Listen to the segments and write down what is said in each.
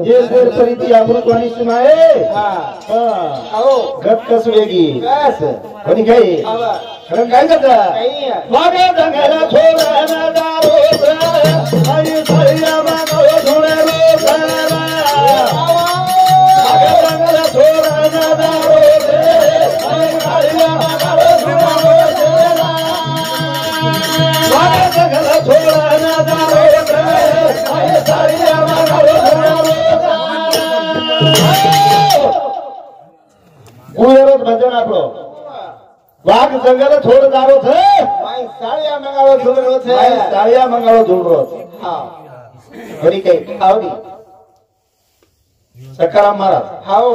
ये देर परिती अमृतवाणी सुनाए गत कसवेगी कोणी काही कारण काय करता वागे दंगला छोरा ना दारो आई सरिया मागो धुणे रो वागे दंगला छोरा ना दारो आई सरिया मागो धुणे रो वागे दंगला छोरा ना दारो आई सरिया मागो गुयरोज भजन आपलो वाघ जंगल छोड़ दारो थे भाई साड़िया मंगावो झुलरो थे भाई साड़िया मंगावो झुलरो हां बड़ी कई आवडी सकाराम महाराज हाओ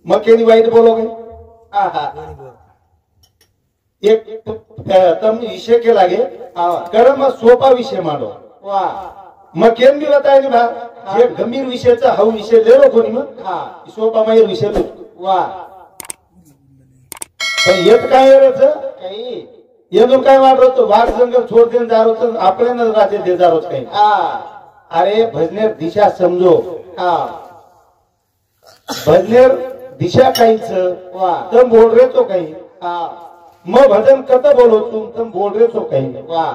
मकेनी वाईट बोलोगे आहा एक तम विषय के लागे कर्म सोपा विषय मानो वाह मग केम बी बताय नि बा जे गंभीर विषयाचा हा विषय लेरो कोणी मग सोपा मायर विषय वा पण येत काय रेच काही येदून काय वाटतो वाघ जंगल छोड़ देन जा रहो तो आपल्याला राजे दे जा रोज काही अरे भजनेर दिशा समजो भजनेर दिशा काहीच वा तम बोल रे तो काही मग भजन कत बोलो तुम बोल रे तो काही वा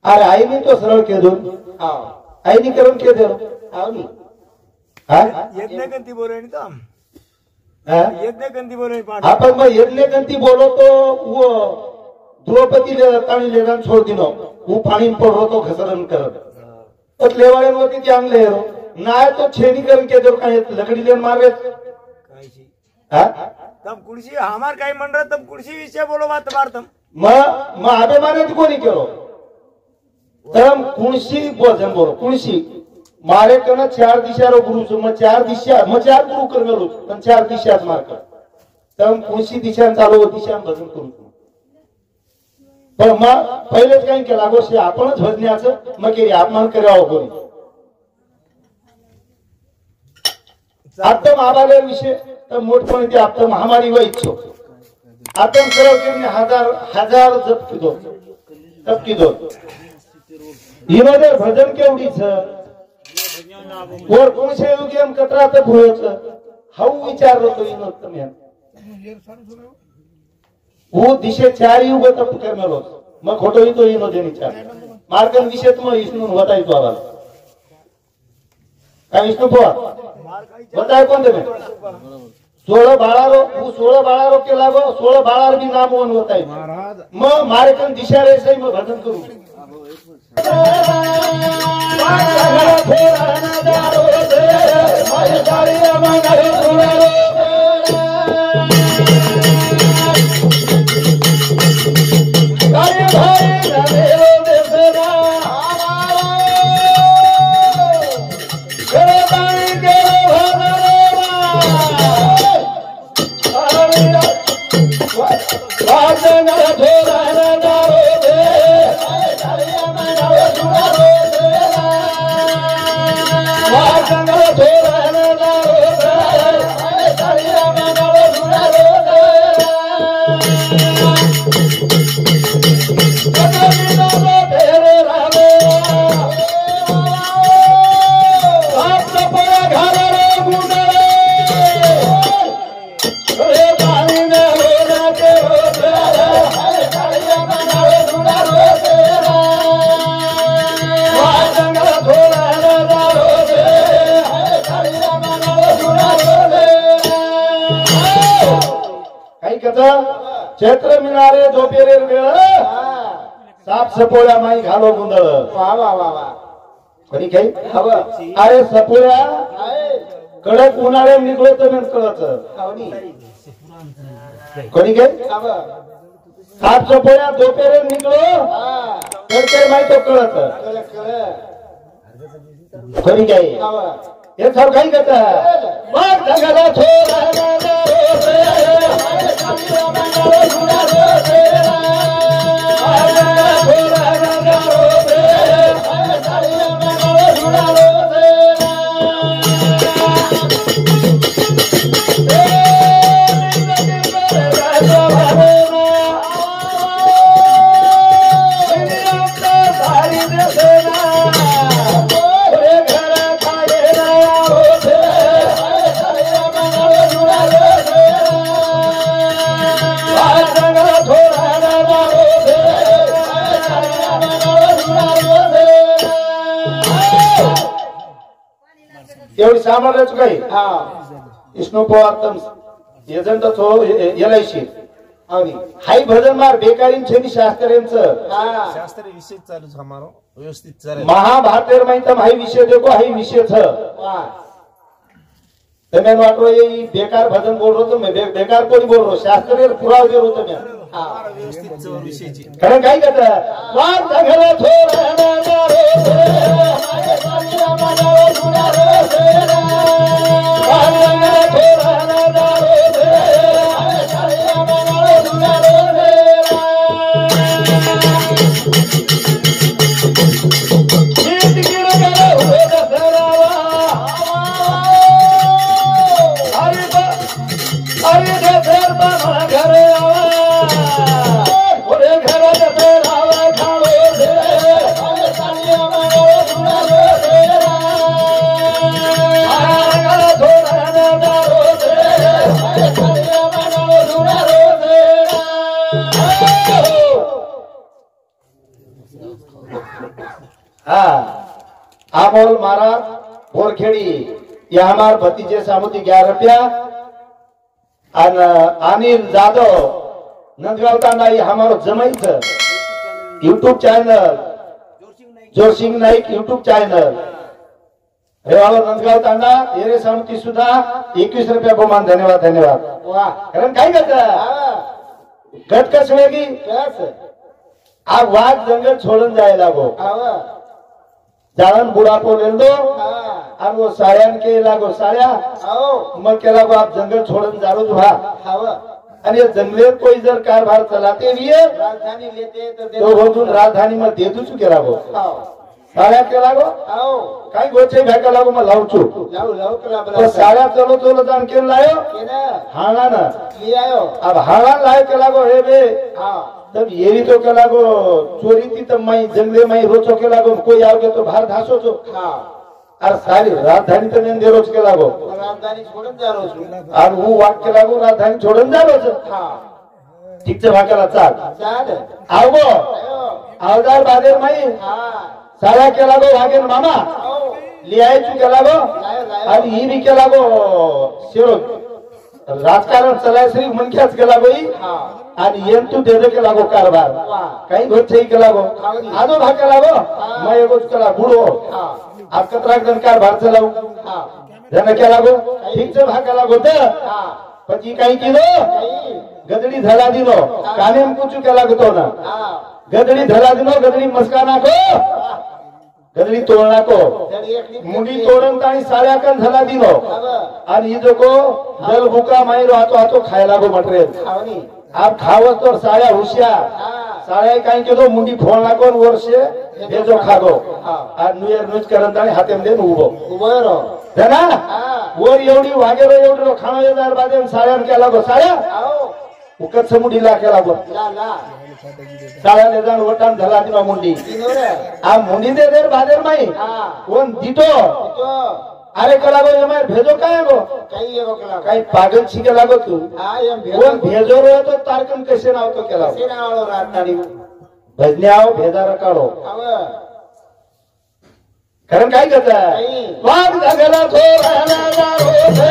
अरे आईनी तो सरळ के दो आईनी करून के दे आवनी यज्ञ गंती बोले नहीं तो हम यज्ञ गंती बोले आपण मग यज्ञ गंती बोलो तो वो द्रौपदी ले ताणी लेना छोड़ दिनो वो पानी पड़ रो तो घसरण करत तो लेवाळे होती ती आंगले रो नाय तो छेनी करून के दो काय लकड़ी लेन मारे कायची तब कुर्सी हमार काय मन रहा तब कुर्सी विषय बोलो बात मारतम म आबे माने कोणी केलो तम कुणसी भजन बोलो कुणसी मारे कना चार दिशा रो गुरु छ म चार गुरु करमेलो पण चार दिशाच मार कर तम कुणसी दिशा चालू दिशा भजन करू पण म पहिलेच काय केला गोष्टी आपणच भजन्याचं मग केली अपमान करावं कोणी आत्म आबाले विषय तर मोठपणे ते आत्म महामारी व इच्छो आत्म सर्व केने हजार जप किदो इनोदर भजन केवढीच वर कोणशे योग्यम कतरात भुयच हाऊ विचारलो तो इनोत्तम वो दिशे चार युग तप करमेलो मग खोटो ही तो इनो देनी चार मार्गन विषय तुम विष्णु बताई तो आवाज काय विष्णु पोआ बताए कौन देवे 16 बाळारो के लागो 16 बाळार भी नाम वन बताई मग मारे कन दिशा रे सही मग भजन करू चैत्र मिनारे झोपेरे वेळ साप सपोळ्या माई घालो गुंदळ वा वा वा वा कोणी काही अरे सपोळ्या कडक उन्हाळे निघलो तर कळत कोणी काही साप सपोळ्या झोपेरे निघलो तर माई तो कळत कोणी काही हे सर काही करत मग जगाला एवढी सामान्यच काही विष्णू पवार एजंटच हो LIC आणि हाई भजन मार बेकारींचे शास्त्रीयांचं शास्त्र विषय चालू हमारो व्यवस्थित चाले महाभारतेर माहिती हाई विषय देखो हाई विषय छ तमें वाटो ये बेकार भजन बोल रहो तो मैं बेकार कोणी बोल रहो शास्त्रीय पुरावा दे रहो तो मैं व्यवस्थित विषयची कारण काय करता वार जगला आमोल महाराज बोरखेड़ी ये हमार भतीजे सामुती 11 रुपया अनिल जाधव नंदगाव तांडा ये हमारो जमाईच YouTube channel Jorsingh Naik YouTube channel हे वाला नंदगाव तांडा येरे सामुती सुद्धा 21 रुपया बहुमान धन्यवाद धन्यवाद कारण काय करता गट कस वेगी आ वाघ जंगल छोड़न जाए लागो जालन बुढ़ापो ले दो और वो साड़ियान के लागो साड़िया मग के लागो आप जंगल छोड़न जारो जो और ये जंगलेर कोई जर कारभार चलाते भी है राजधानी लेते तो वो तुम राजधानी में दे दू के लागो साड़िया के लागो कहीं गोचे भेका लागो मैं लाऊ चू तो साड़िया चलो चलो जान के लायो हाना ना ले आयो अब हाना लायो के लागो हे बे तब ये भी तो के लागो चोरी थी तब मैं जंगले में रोचो के लागो कोई आओगे तो बाहर धासो छो और सारी राजधानी तो नहीं दे रोज के लागो राजधानी छोड़न जा रहो છું और वो वाक के लागो राजधानी छोड़न जा रोज ठीक से भाकेला चाल ચાલ आवो आवदार बादेर माई सारा के लागो वागेन मामा ले आए चु के लागो और ये भी के लागो सिरो राजकारण चलाय श्री मनख्याच के लागो ही आणि येन तू दे के लागो कारभार काही गोष्टी के लागो आजो भाके लागो मैं एगो केला बुडो आप कतराक जन कारभार चलाऊ जन के लागो ठीक से भाके लागो ते પછી કઈ કીધો ગદડી ધલા દીનો કાનેમ પૂછું કે લાગતો ના ગદડી ધલા દીનો ગદડી મસ્કા નાખો ગદડી તોડ નાખો મુંડી તોડન તાણી સાળ્યા કન ધલા દીનો અને ઈ જોકો જલ ભૂકા માયરો આતો આતો ખાય લાગો મટરેલ आप खावत तो साळ्या हुशियार साळ्या काही केलो मुंडी फोन नाखो वर्षे भेजो खागो आज नुयर नुज करन ताणी हातेम देन उभो ઉભરો जना वर एवढी वागेरो एवढो खाणो येणार बादेन साळ्यान केला गो साळ्या આવો उकत मुंडीला केला गो લા લા साळ्याने जाण वटान धला दिनो मुंडी ઈનો રે आ मुंडी दे देर बादेर माई હા कोण दितो તો अरे केला गो एमार भेजो काय गो કઈ એવો કલા काही पागल छी केला गो तू હા એમ कोण भेजो रो तो तारकन कसे नाव तो केला સેના વાળો રાજધાની भजने आओ भेदा रकाडो આવે कारण काय करता काही वाघ जगला थोराला रोधे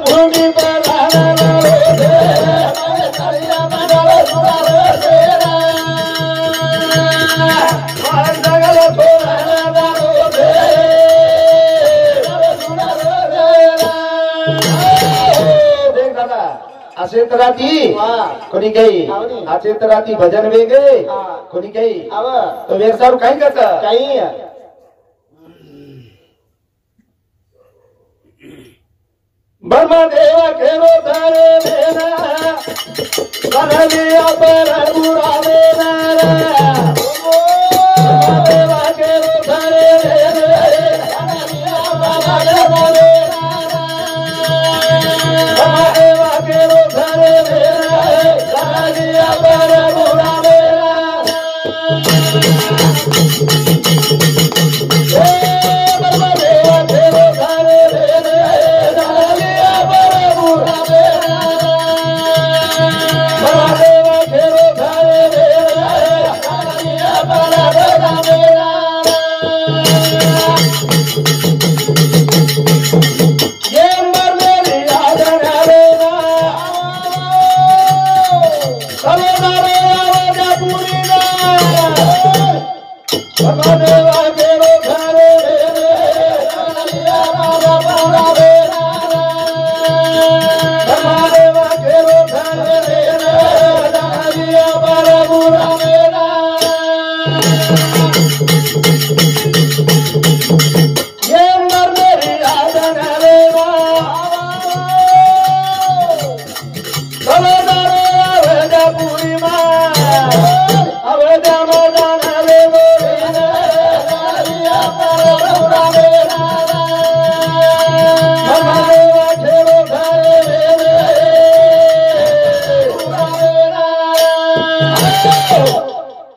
भूमि पर असे तर राहती वा. कोणी काही आवडी. असे तर राहती भजन वेगळे हा. कोणी काही आव तो वेरसारू काय करत काही ब्रह्मदेवा केरो धारे वेना बनलिया पर बुरावे नारा ब्रह्मदेवा केरो धारे वेना बनलिया पर बुरावे ब्रह्मदेवा केरो धारे वेना बनलिया पर बुरावे ब्रह्मदेवा केरो धारे वेना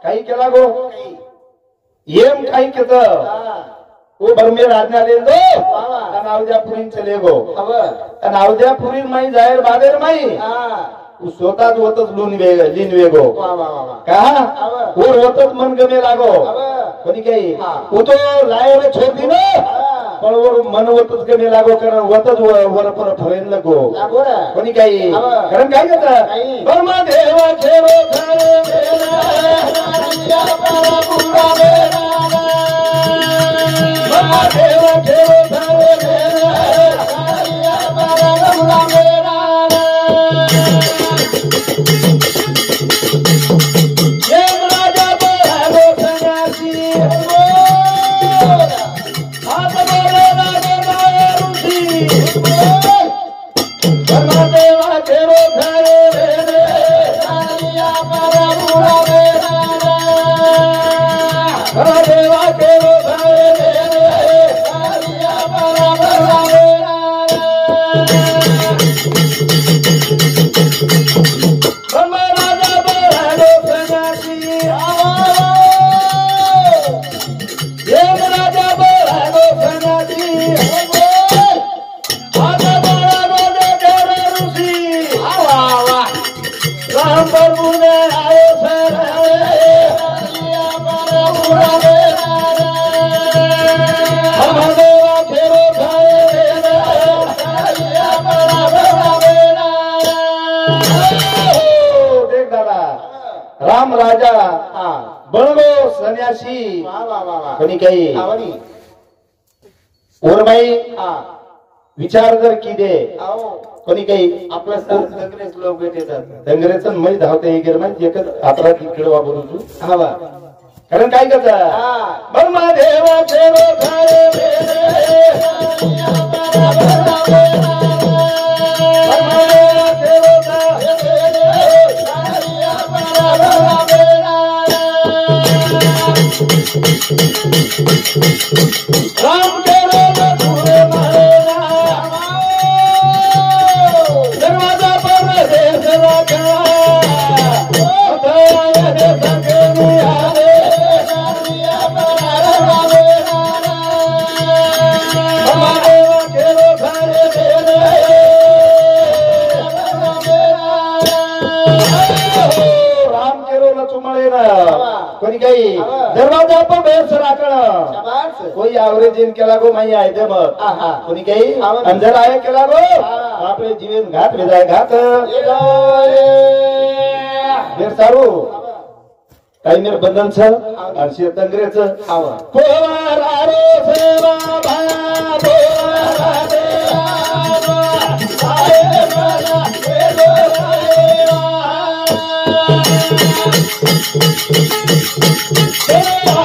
काही केला गो येम काही केत वो बरमेर आज्ञा ले दो अनावद्या पुरी चले गो अनावद्या पुरी माई जाहीर बादेर माई तू स्वतःच होतच लीन वेगो का और होतच मन गमे लागो कोणी काही वो तो लायर छोड़ दी ना पण वो मन होतच गमे लागो कारण होतच वर पर फरेन लगो कोणी काही कारण काय करत ब्रह्मा देवा खेरो घरे वेला पर बुरा वेला ब्रह्मा देवा खेरो घरे वेला पर बुरा वेला राम राजा बनलो संन्यासी कोणी काही ओरमाई विचार जर किदे कोणी काही आपलं सगळेच लोक येतात दंगरेच मै धावते एक एकच आपला तिकडे वापरू तू हवा कारण काय करता ब्रह्मा देवा खेरो घरे राम केरो पूरे मारेना दरवाजा पर देश रखा उठाया दे सके निहारे हमारे केरो घरे राम केरो न चुमळेना कोणी काही दरवाजा पर बेस राखण कोई आवरे दिन केला गो माई आहे ते मग कोणी काही अंधर आहे केला गो आपले जीवन घात विदाय घात बेर सारू काही मेर बंधन छ आणि शेतंगरेच कोवारा रो सेवा भाया हे